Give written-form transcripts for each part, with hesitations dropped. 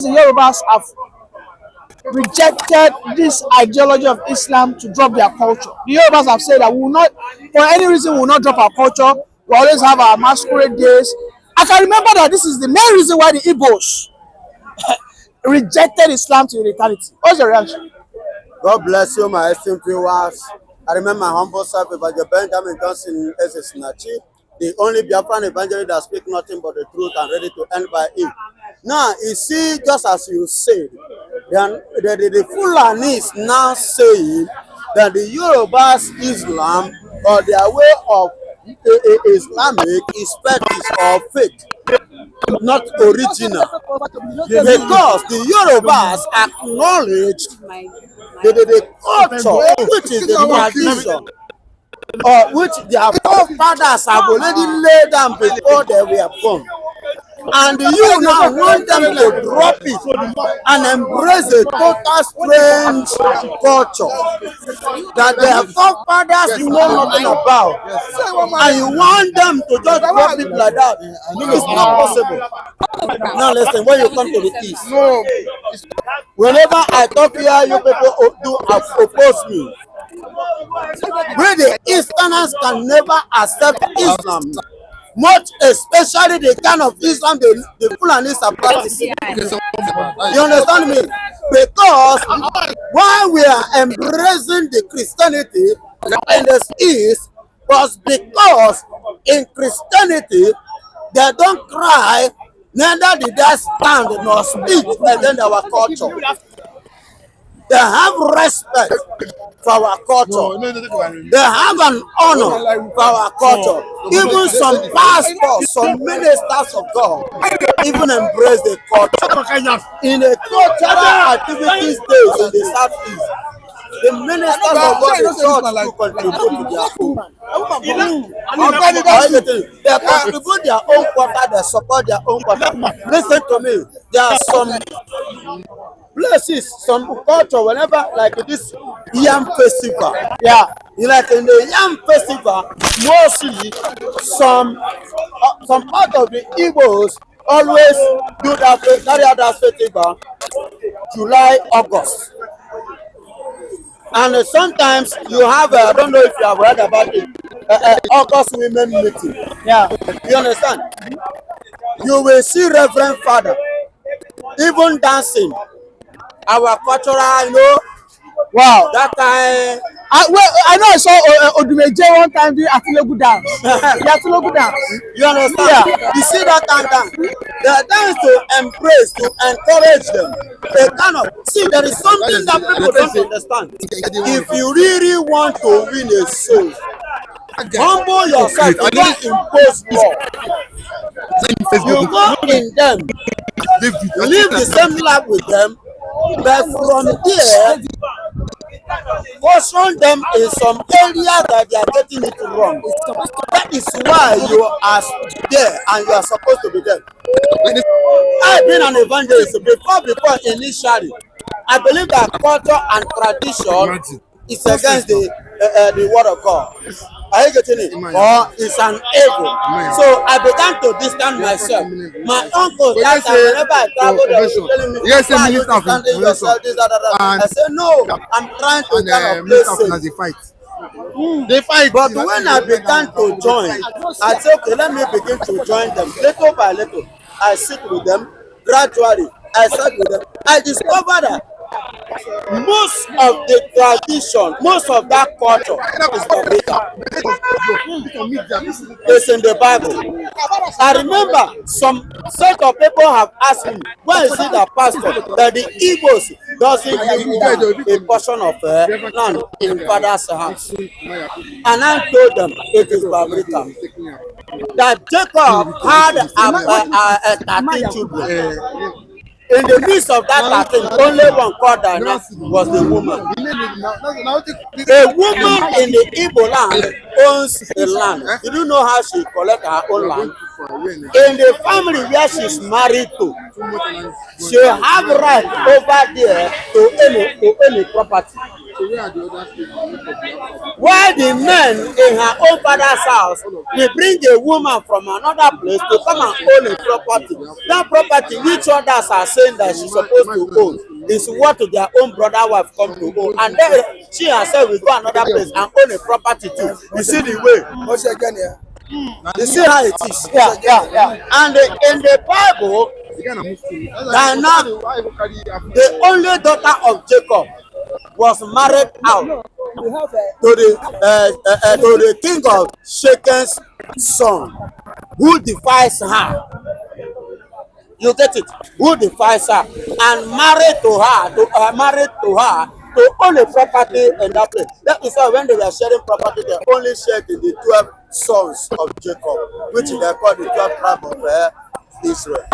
The Yorubas have rejected this ideology of Islam to drop their culture. The Yorubas have said that we will not, for any reason, we will not drop our culture. We always have our masquerade days. I can remember that this is the main reason why the Igbos rejected Islam to eternity. What's your reaction? God bless you, my esteemed viewers. I remember my humble self, Evangelist Benjamin Johnson Esesinachi, the only Biafran evangelist that speaks nothing but the truth and ready to end by it. Now, you see, just as you said, the Fulani is now saying that the Yoruba's Islam or their way of Islamic is fetish or fake, not original. Because the Yorubas acknowledged the culture, which is the tradition, or which their forefathers have already laid down before they were born. And you now want them to drop it and embrace a total strange culture that their forefathers know nothing about. And you want them to just drop it like that. It's not possible. Now listen, when you come to the East, whenever I talk here, you people do oppose me. We the Easterners can never accept Islam. Much especially the kind of Islam the Fulanis are practicing. You understand me? Because while we are embracing the Christianity in the East, was because in Christianity they don't cry, neither did they stand nor speak against our culture. They have respect for our culture. They have an honor for our culture. Even some pastors, some ministers of God, even embrace the culture. In the cultural activities days in the Southeast, the ministers of God in church to contribute to their own. They contribute their own quarter, they support their own quarter. Listen to me. There are some places, some culture, whenever like this yam festival, like in the yam festival, mostly some part of the Igbos always do that, carry out that festival July, August. And sometimes you have, I don't know if you have heard about it, August women meeting. Yeah. You understand? You will see Reverend Father even dancing our cultural, you know. Wow. That kind. I know I saw Odumeje one time doing Atilogu dance. The Atilogu dance. You understand? Yeah. You see that kind of dance. They are trying to embrace, to encourage them. They kind of see there is something that people don't understand. If you really want to win a soul, humble yourself. You don't impose law. You go in them, live the same life with them, but from there, caution them in some area that they are getting it wrong. That is why you are there and you are supposed to be there. I've been an evangelist before initially. I believe that culture and tradition is against the word of God. Are you getting it? Or it's an evil. So I began to distance myself. My uncle, that time, whenever I travel, they were telling me, why are you distancing yourself, this, that. I said, no, I'm trying to kind of play safe. They fight. But when I began to join, I said, okay, let me begin to join them. Little by little, I sit with them. Gradually, I sat with them. I discovered that most of the tradition, most of that culture is biblical. It's in the Bible. I remember some set of people have asked me, why is it that pastor that the Igbos doesn't give a portion of land in father's house? And I told them it is biblical. That Jacob had 13 children. In the midst of that 13, only one called Diana was the woman. A woman in the Igbo land owns the land. You don't know how she collects her own land. In the family where she's married to, she have right over there to any property. While the men in her own father's house will bring a woman from another place to come and own a property. That property which others are saying that she's supposed to own is what their own brother wife come to own. And then she herself will go another place and own a property too. You see the way? You see how it is? Yeah. And in the Bible, Diana, the only daughter of Jacob, was married out to the king of Shechem's son, who defies her. You get it? Who defies her and married to her to own a property in that place. That is why when they were sharing property, they only shared in the 12 sons of Jacob, which they call the 12 tribes of Israel.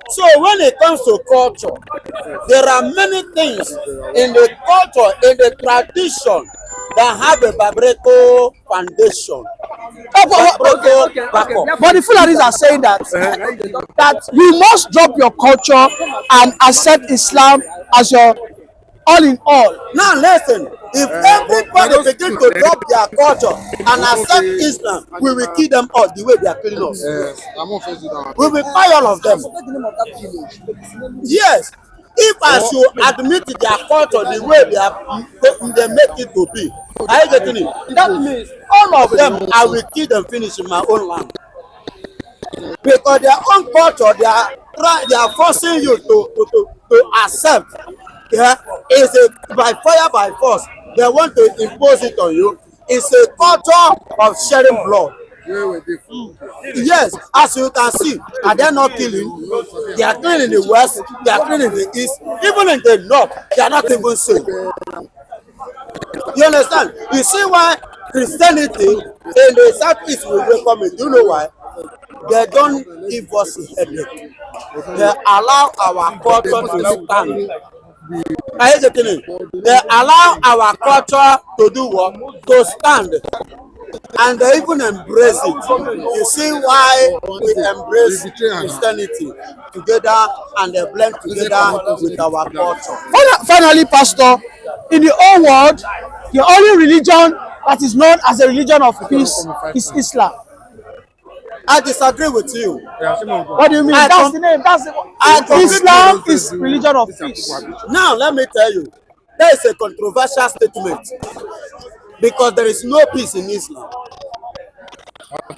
So when it comes to culture, there are many things in the culture, in the tradition, that have a biblical foundation. But the Fulanis are saying that you must drop your culture and accept Islam as your all in all. Now listen, if everybody begin to drop their culture and accept Islam, we will kill them all the way they are killing us. We will buy all of them. Yes. If I should admit their culture the way they make it to be, are you getting it? That means all of them, I will kill them finish in my own land. Because their own culture, they are forcing you to accept. Yeah, it's a by fire by force. They want to impose it on you. It's a culture of sharing blood. Yes, as you can see, and they're not killing. They are killing in the west, they are killing in the east, even in the north, they are not even safe. You understand? You see why Christianity in the southeast will welcome it. Do you know why? They don't give us a headache. They allow our culture to stand. Are you getting it? They allow our culture to do what? To stand. And they even embrace it. You see why we embrace Christianity together and they blend together with our culture. Finally, Pastor, in the whole world, the only religion that is known as a religion of peace is Islam. I disagree with you. What do you mean? That's the name. Islam is religion of peace. Now let me tell you, there is a controversial statement because there is no peace in Islam.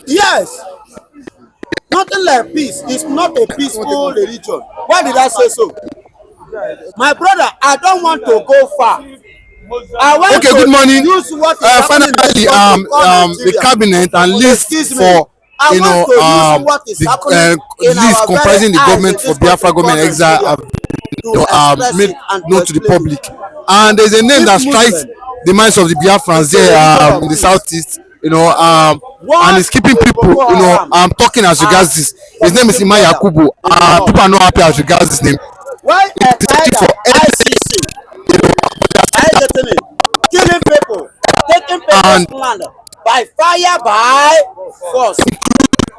Yes, nothing like peace. It's not a peaceful religion. Why did I say so? My brother, I don't want to go far. I want okay, to good morning. use what Finally, the cabinet and list for the list comprising the government for Biafra government exile have made known to the public, and there's a name that strikes the minds of the Biafrans there in the southeast, and it's keeping people, talking as regards this. His name is Ima Yakubu. People are not happy as regards this name. Why ICC? Killing people, taking people's land by fire, by force.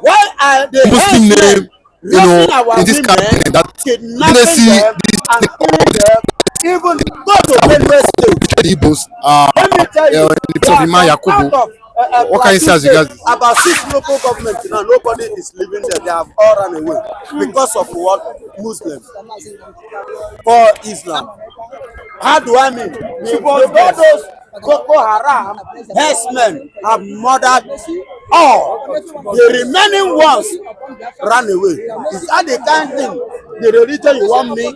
Why are the Muslim name, in this cabinet that kidnapping them and killing them? Even go to Benue State. Igbos, Let me tell you, what can you say as regards this? About 6 local governments now, nobody is living there. They have all run away because of what? Muslims or Islam. How do I mean? Because all those Boko Haram herdsmen have murdered all. The remaining ones ran away. Is that the kind of thing, the religion you want me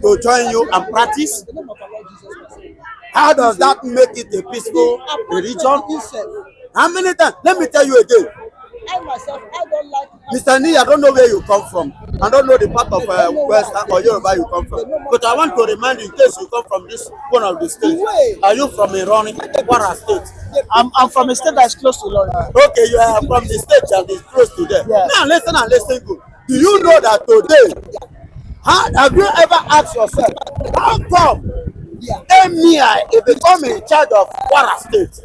to join you and practice? How does that make it a peaceful religion? How many times? Let me tell you again. I don't like Mr. Ni, I don't know where you come from. I don't know the part of West or Yoruba you come from. But I want to remind you, in case you come from this one of the states. Are you from Iran? What state? I'm from a state that is close to London. Okay, you are from the state that is close to there. Yeah. Now listen and listen good. Do you know that today, have you ever asked yourself, how come Emir is becoming in charge of Kwara State?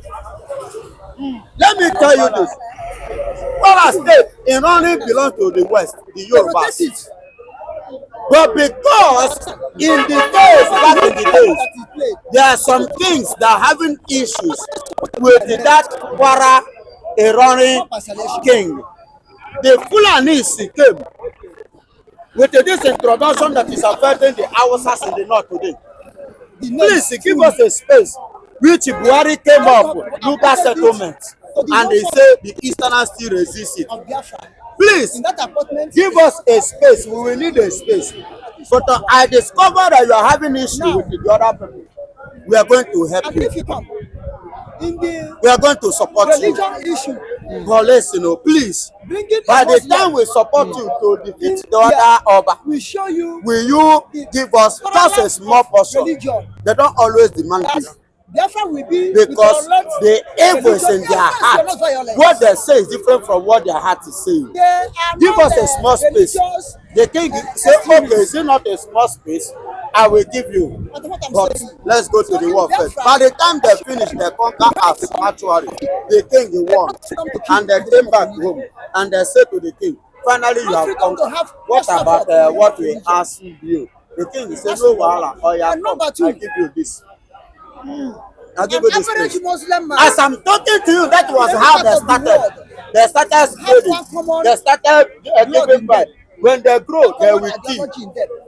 Let me tell you this. Kwara State, Iran belongs to the West, the Yoruba. But because in the days, back in the days, there are some things that are having issues with that Kwara Irani king. The Fulanis came with this introduction that is affecting the Hausas in the north today. Please give us a space which Buhari came up with local settlement and they say the Easterners still resist it. Please give us a space. We will need a space. But I discovered that you are having issue with the other people. We are going to help you. We are going to support you. But listen, please. By the time we support you to defeat the other Oba, will you give us just a small portion? They don't always demand this. Because the evil is in their heart. What they say is different from what their heart is saying. Give us a small space. The king say, okay, is it not a small space? I will give you. But let's go to the war first. By the time they finish, they conquer us actually. The king won. And they came back home. And they said to the king, finally you have conquered. What about what we asked you? The king said, no wahala. Oh yeah, come. I give you this. I'll give you this place. As I'm talking to you, that was how they started. They started spreading. They started giving back. When they grow, they will kill.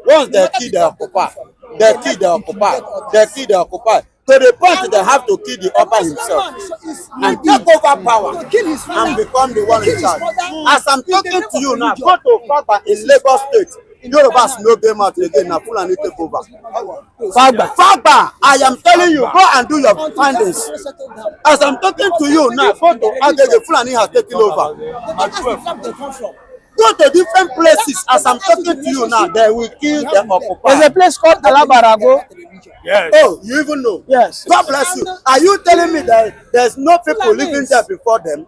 Once they kill, they occupy. They kill, they occupy. They kill, they occupy. To the point they have to kill the upper himself and take over power and become the one in charge. As I'm talking to you now, go to Fagba in Lagos State. Yorubas no game out again. Now Fulani take over. Fagba, I am telling you, go and do your findings. As I'm talking to you now, go to Agege, Fulani has taken over. Go to different places. As I'm talking to you now, they will kill them occupy. There's a place called Alabarago. Yes. Oh, you even know? Yes. God bless you. Are you telling me that there's no people living there before them?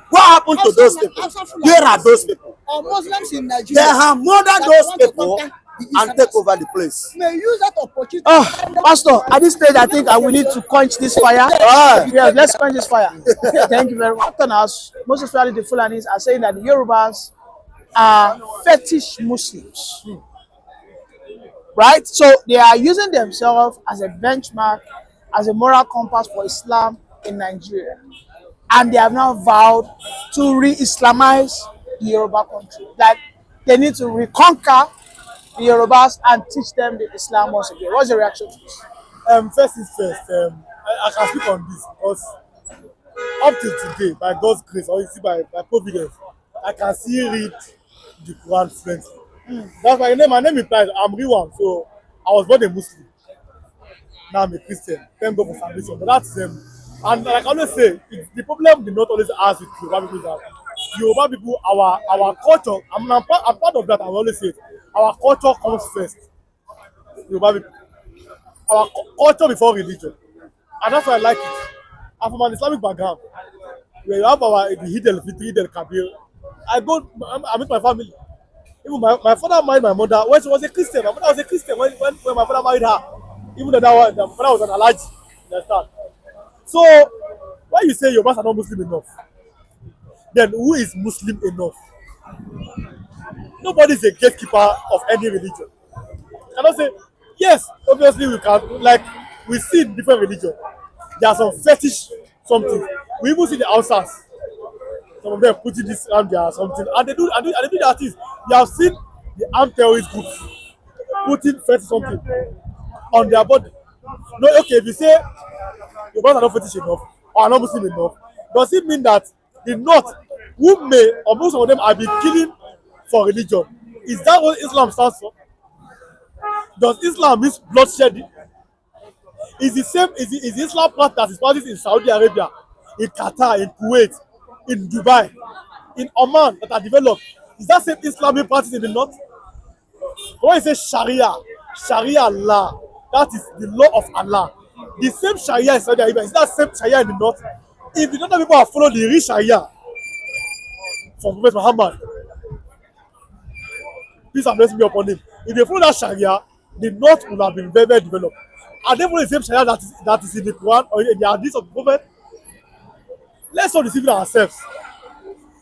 What happened to those people? Where are those people? Muslims in Nigeria. They have murdered those people and take over the place. May use that opportunity. Oh, Pastor, at this stage, I think we need to quench this fire. Yeah, let's quench this fire. Thank you very much. Most especially the Fulanis are saying that the Yorubas are fetish Muslims. Right? So they are using themselves as a benchmark, as a moral compass for Islam in Nigeria. And they have now vowed to re-Islamize the Yoruba country. Like they need to reconquer the Yorubas and teach them the Islam once again. What's your reaction to this? First is first. I can speak on this because up till today, by God's grace, or you see by providence, I can still read the Quran fluently. That's my name. My name implies I'm Riwan, so I was born a Muslim. Now I'm a Christian. Thank God for salvation. But that's and like I always say, the problem did not always ask with Yoruba people that Yoruba people, our culture. I'm part of that. I always say our culture comes first. Yoruba people, our culture before religion, and that's why I like it. I'm from an Islamic background, where you have the Hidel Fitri, Hidel Kabir. I meet my family. Even my father married my mother when she was a Christian. My mother was a Christian when my father married her. Even though the father was an Alhaji. You understand? So, when you say Yorubas are not Muslim enough, then who is Muslim enough? Nobody is a gatekeeper of any religion. You cannot say, yes, obviously we can, like, we see in different religions. There are some fetish something. We even see the outsiders. Some of them putting this around there or something. And they do that things. You have seen the armed terrorist groups putting fetish something on their body. No, okay, if you say your brothers are not fetish enough or are not Muslim enough, does it mean that the North, who may or most of them are be killing for religion, is that what Islam stands for? Does Islam mean bloodshed? Is the same? Is the Islam part that is practiced in Saudi Arabia, in Qatar, in Kuwait, in Dubai, in Oman that are developed? Is that same Islamic practice in the North? When you say Sharia law, that is the law of Allah. The same Sharia in Saudi Arabia, is that same Sharia in the North? If the Northern people have followed the real Sharia from Prophet Muhammad, peace and blessing be upon him. If they follow that Sharia, the North would have been very, very developed. Are they following the same Sharia that is in the Quran or in the Hadith of the Prophet? Let's not deceive ourselves.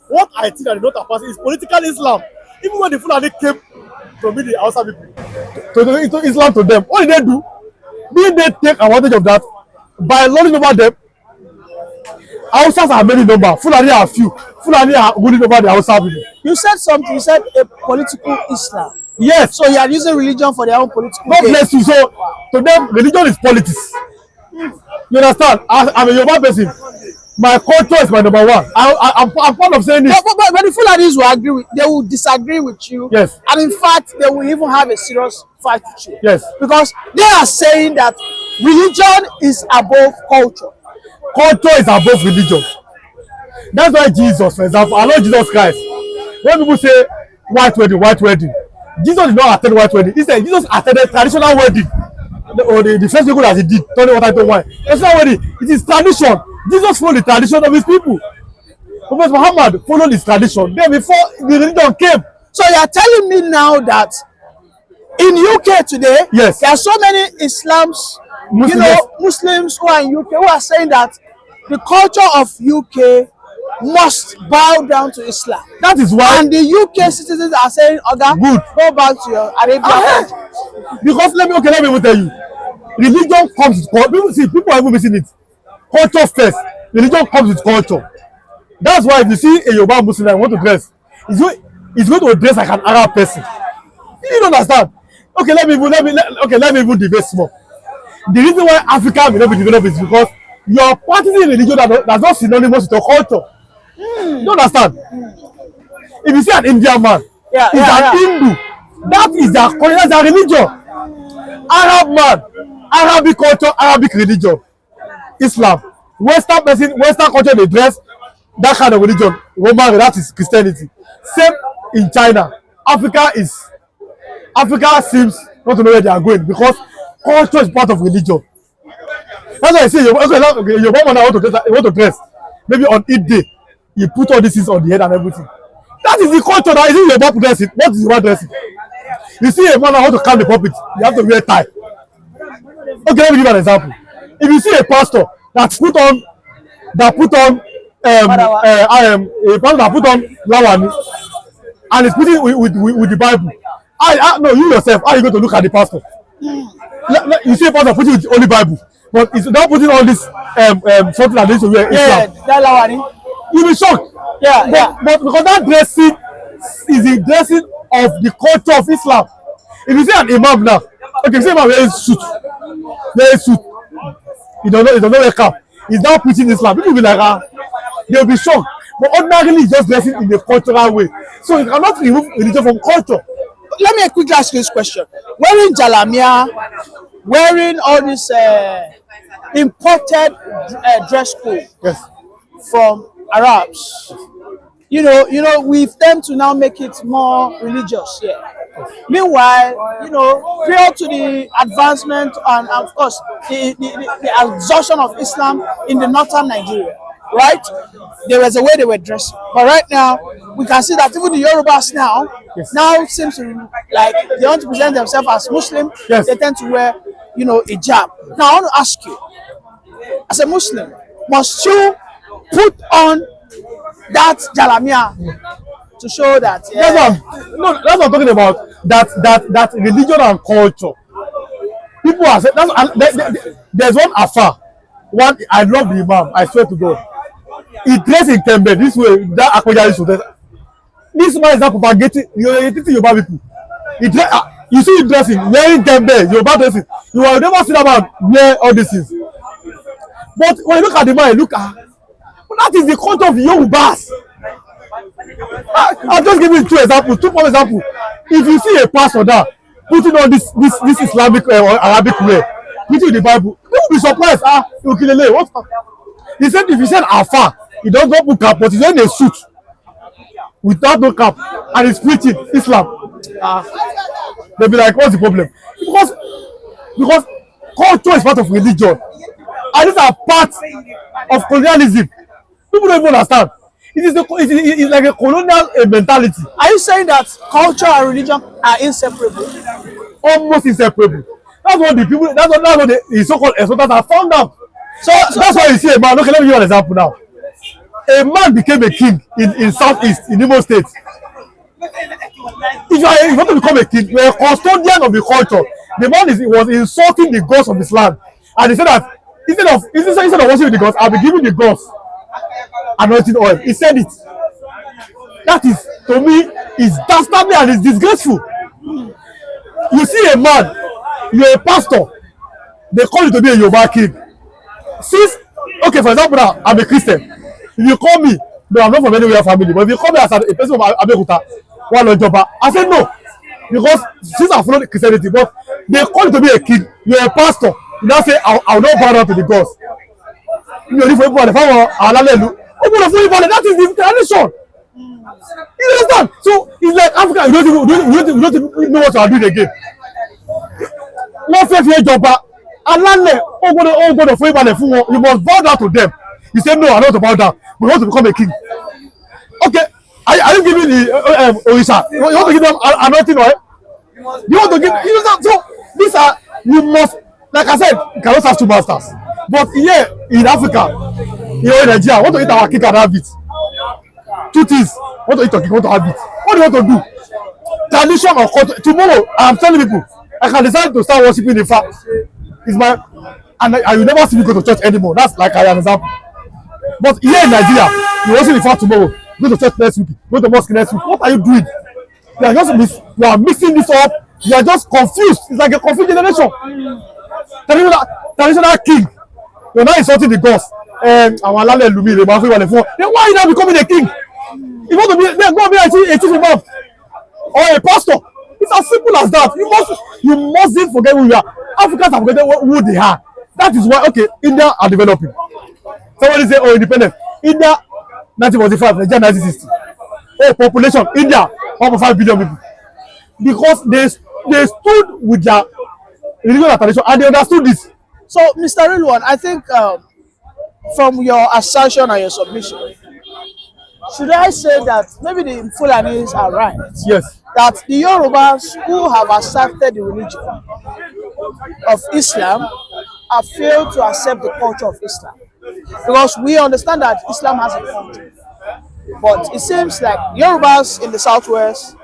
What I think that the North are passing is political Islam. Even when the Fulani came to meet the Hausa people, to Islam to them. What did they do? Did they take advantage of that by lording over them? Hausas are many number, Fulani are few. Fulani are ruling over the Hausa people. You said something. You said a political Islam. Yes. So you are using religion for their own political God gain. bless you. So to them, religion is politics. You understand? I'm a Yoruba person. My culture is my number one. I'm proud of saying this. But the Fulanis will agree with, they will disagree with you. Yes. And in fact, they will even have a serious fight with you. Yes. Because they are saying that religion is above culture. Culture is above religion. That's why Jesus, for example, our Lord Jesus Christ, when people say white wedding, Jesus did not attend white wedding. Instead, Jesus attended traditional wedding. The first people that he did, turning water into wine. Traditional wedding, it is tradition. Jesus followed the tradition of his people. Prophet Muhammad followed his tradition. Then before the religion came. So you are telling me now that in UK today, Yes. there are so many Muslims who are in UK who are saying that the culture of UK must bow down to Islam. That is why. And the UK citizens are saying, Oga, Good. go back to your Arabian country. Because let me even tell you, religion comes with culture. People are even missing it. Culture first, religion comes with culture. That's why if you see a Yoruba Muslim that want to dress, he's going to dress like an Arab person. You don't understand? Okay, let me even debate small. The reason why Africa will not be developed is because you are practicing religion that's not synonymous with your culture. You don't understand? If you see an Indian man, he's an Hindu. That is their culture, that's their religion. Arab man, Arabic culture, Arabic religion. Islam, Western person, Western culture, they dress that kind of religion. Roman, that is Christianity. Same in China. Africa seems not to know where they are going because culture is part of religion. That's why I say your mom want to dress. Maybe on Eid day, you put all these things on the head and everything. That is the culture. That is your mom dressing. What is your dressing? You see a man how to calm the puppet, you have to wear tie. Okay, let me give you an example. If you see a pastor that put on lawani and is putting with the Bible, no, you yourself, how are you going to look at the pastor? You see a pastor putting with only Bible, but it's not putting all this something that needs to wear Islam. That lawani. You'll be shocked. But because that dressing is the dressing of the culture of Islam. If you see an imam now, okay, say imam wearing suit, he does not wear cap. He's now preaching Islam. People will be like, they'll be shocked. But ordinarily, he's just dressing in a cultural way. So you cannot remove religion from culture. Let me quickly ask you this question. Wearing jalamia, wearing all this imported dress code from Arabs, you know, we tend to now make it more religious. Yeah. Meanwhile, prior to the advancement and of course the absorption of Islam in the northern Nigeria, right? There was a way they were dressing, but right now we can see that even the Yorubas now seems to like they want to present themselves as Muslim. Yes. They tend to wear, hijab. Now I want to ask you, as a Muslim, must you put on that jalamia to show that? That's what I'm talking about. That religion and culture. People are saying there's one afar. One, I love the imam. I swear to God. He dressed in Kembe this way. That Akwaja is to dress. This man is not propagating. You're teaching Yoruba people. You see him dressing, wearing Kembe, Yoruba dressing. You will never see that man wear all these things. But when you look at the man, that is the culture of the Yorubas. I'll just give you two examples. If you see a pastor now putting on this Islamic or Arabic way, putting the Bible, you will be surprised. What? He said if you said Alpha, he does not put cap, but he's wearing a suit without no cap and he's preaching Islam. They'll be like, what's the problem? Because culture is part of religion, and these are part of colonialism. People don't even understand. It's like a colonial mentality. Are you saying that culture and religion are inseparable? Almost inseparable. That's what the so-called experts have found out. So that's why you see a man. Okay, let me give you an example now. A man became a king in Southeast, in Imo State. If you want to become a king, you're a custodian of the culture. The man was insulting the gods of his land, and he said that instead of worshiping the gods, I'll be giving the gods anointing oil. He said it. That is, to me, is dastardly and is disgraceful. You see a man, you're a pastor, they call you to be a Yoruba king. Since, okay, for example, now I'm a Christian. If you call me, no, I'm not from anywhere family, but if you call me as a person from Abeokuta, I say no, because since I follow Christianity, but they call you to be a king, you're a pastor. You now say I'll not bow down to the gods. You know, that is the tradition. You understand? So it's like Africa, you don't even know what you are doing again. Wọ́n fẹ́ fi ìjọba alálẹ̀ ó gbọ́dọ̀ fún ìbalẹ̀ fún wọn. You must bow down to them. You say no, I don't want to bow down. We want to become a king. Okay, are you giving the Orisha? You want to give them anointing oil? You want to give? You know, so these are, you must, like I said, you cannot have two masters. But here in Africa, here in Nigeria, want to eat our cake and have it. Two things. Want to eat your cake, want to have it. What do you want to do? Tradition or culture. Tomorrow, I'm telling people, I can decide to start worshiping the fact. It's my, and I will never see me go to church anymore. That's like an example. But here in Nigeria, you worship the fact tomorrow, go to church next week, go to mosque next week. What are you doing? You are mixing this up. You are just confused. It's like a confused generation. Traditional king. You're not insulting the gods. Then why are you not becoming a king? You want to be, then go be a chief imam or a pastor. It's as simple as that. You mustn't forget who you are. Africans have forgotten who they are. That is why, okay, India are developing. Somebody say, oh, independence. India, 1945, Nigeria, 1960. Oh, population, India, 1.5 billion people. Because they stood with their religion and tradition and they understood this. So, Mr. Rilwan, I think from your assertion and your submission, should I say that maybe the Fulanis are right? Yes. That the Yorubas who have accepted the religion of Islam have failed to accept the culture of Islam. Because we understand that Islam has a culture. But it seems like Yorubas in the southwest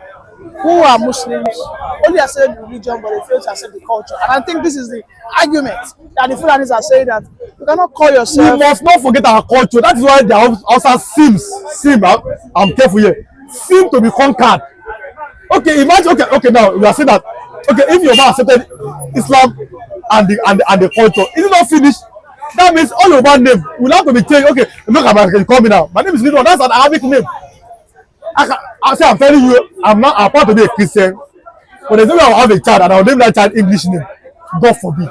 who are Muslims only accept the religion but they fail to accept the culture. And I think this is the argument that the Fulanis are saying, that you cannot call yourself. We must not forget our culture. That is why they also seem, I'm careful here, seem to be conquered. Okay, imagine, okay, now you are saying that, okay, if you have accepted Islam and the culture, is it not finished? That means all your one name will have to be changed. Okay, look at my, you call me now. My name is Rilwan. That's an Arabic name. I'm telling you, I'm about to be a Christian, but there's no way I'll have a child and I'll name that child English name. God forbid.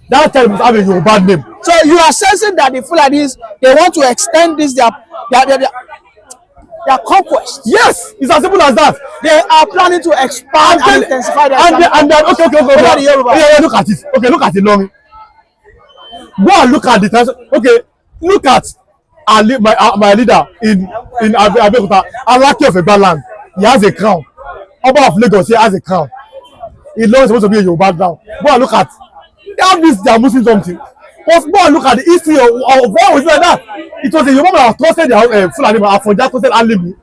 That child must have a Yoruba name. So you are sensing that the Fulanis, they want to extend this their conquest. Yes, it's as simple as that. They are planning to expand and intensify their okay. Yeah, look at it. Okay, look at it, Longi. Go and look at the okay. Look at my leader in Abeokuta, Alaki of Egbaland. He has a crown. Oba of Lagos, he has a crown. He is supposed to be a Yoruba now. Go and look at. They have this, they are Muslim something. But go and look at the history of what was like that. It was a Yoruba that trusted their Fulani, Afonja trusted Alimi.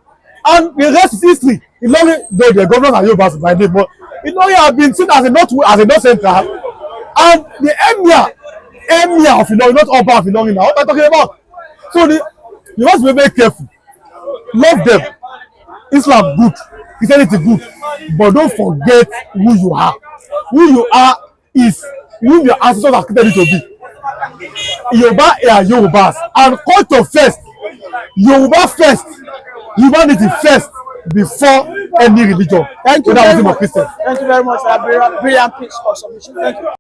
And the rest is history. Ilorin, though the governors are Yorubas by name, but Ilorin has been seen as a north central. And the emir of Ilorin, not Oba of Ilorin now. What am I talking about? So you must be very careful. Love them. Islam good, Christianity good, but don't forget who you are. Who you are is who your ancestors are created to be. Yoruba are Yorubas, and culture first. Yoruba first, humanity first, before any religion. Thank you very much. Christian. Thank you very much for that brilliant piece of submission. Thank you.